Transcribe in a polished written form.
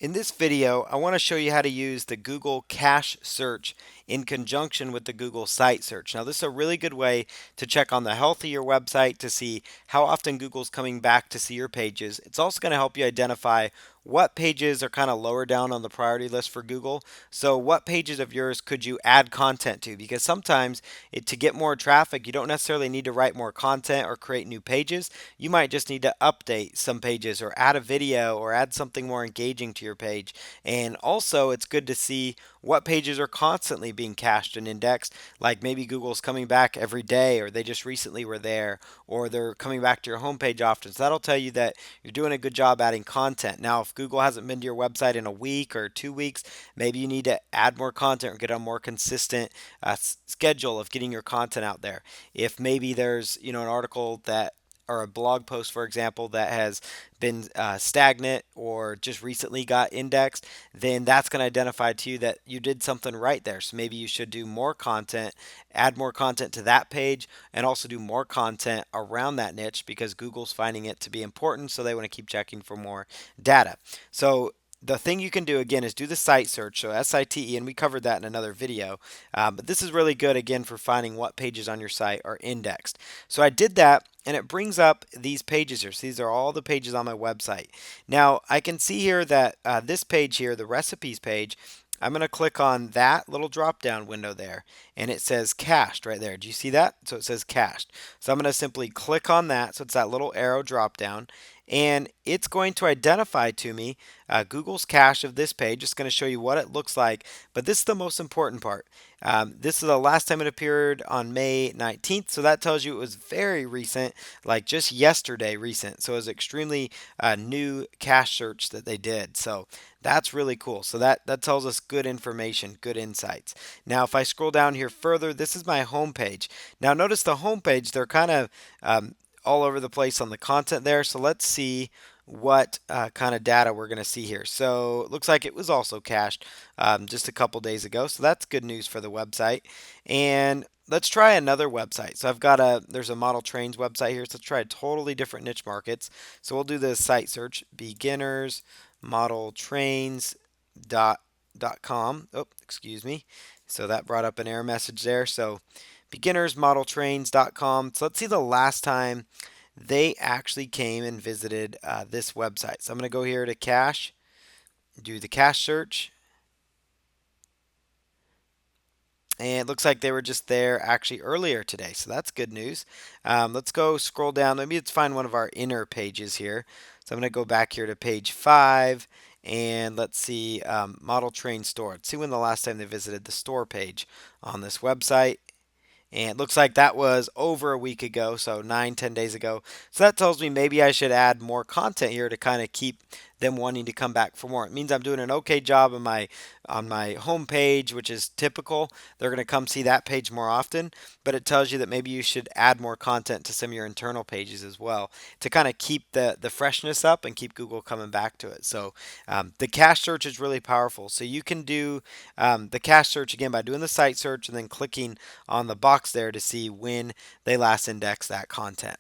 In this video, I want to show you how to use the Google Cache Search in conjunction with the Google Site Search. Now, this is a really good way to check on the health of your website to see how often Google's coming back to see your pages. It's also going to help you identify what pages are kind of lower down on the priority list for Google. So, what pages of yours could you add content to? Because sometimes to get more traffic, you don't necessarily need to write more content or create new pages. You might just need to update some pages or add a video or add something more engaging to your page. And also, it's good to see what pages are constantly being cached and indexed, like maybe Google's coming back every day, or they just recently were there, or they're coming back to your homepage often. So that'll tell you that you're doing a good job adding content. Now, if Google hasn't been to your website in a week or 2 weeks, maybe you need to add more content or get a more consistent schedule of getting your content out there. If maybe there's an article that or a blog post, for example, that has been stagnant or just recently got indexed, then that's going to identify to you that you did something right there. So maybe you should do more content, add more content to that page, and also do more content around that niche because Google's finding it to be important. So they want to keep checking for more data. So the thing you can do again is do the site search, so SITE, and we covered that in another video. But this is really good again for finding what pages on your site are indexed. So I did that, and it brings up these pages here. So these are all the pages on my website. Now I can see here that this page here, the recipes page, I'm going to click on that little drop down window there, and it says cached right there. Do you see that? So it says cached. So I'm going to simply click on that. So it's that little arrow drop down, and it's going to identify to me Google's cache of this page. It's going to show you what it looks like, but this is the most important part. This is the last time it appeared on May 19th, so that tells you it was very recent, like just yesterday recent. So it was extremely new cache search that they did. So that's really cool. So that tells us good information, good insights. Now, if I scroll down here further, this is my home page. Now, notice the home page, they're kind of all over the place on the content there. So let's see what kind of data we're going to see here. So it looks like it was also cached just a couple days ago. So that's good news for the website. And let's try another website. So there's a model trains website here. So let's try a totally different niche markets. So we'll do the site search, beginners model trains dot com. Oh, excuse me. So that brought up an error message there. So beginnersmodeltrains.com. So let's see the last time they actually came and visited this website. So I'm going to go here to cache, do the cache search, and it looks like they were just there actually earlier today. So that's good news. Let's go scroll down. Maybe let's find one of our inner pages here. So I'm going to go back here to page 5. And let's see, Model Train Store. Let's see when the last time they visited the store page on this website. And it looks like that was over a week ago, so 9, 10 days ago. So that tells me maybe I should add more content here to kind of keep them wanting to come back for more. It means I'm doing an okay job on my home page, which is typical. They're going to come see that page more often, but it tells you that maybe you should add more content to some of your internal pages as well to kind of keep the freshness up and keep Google coming back to it. So the cache search is really powerful. So you can do the cache search again by doing the site search and then clicking on the box there to see when they last indexed that content.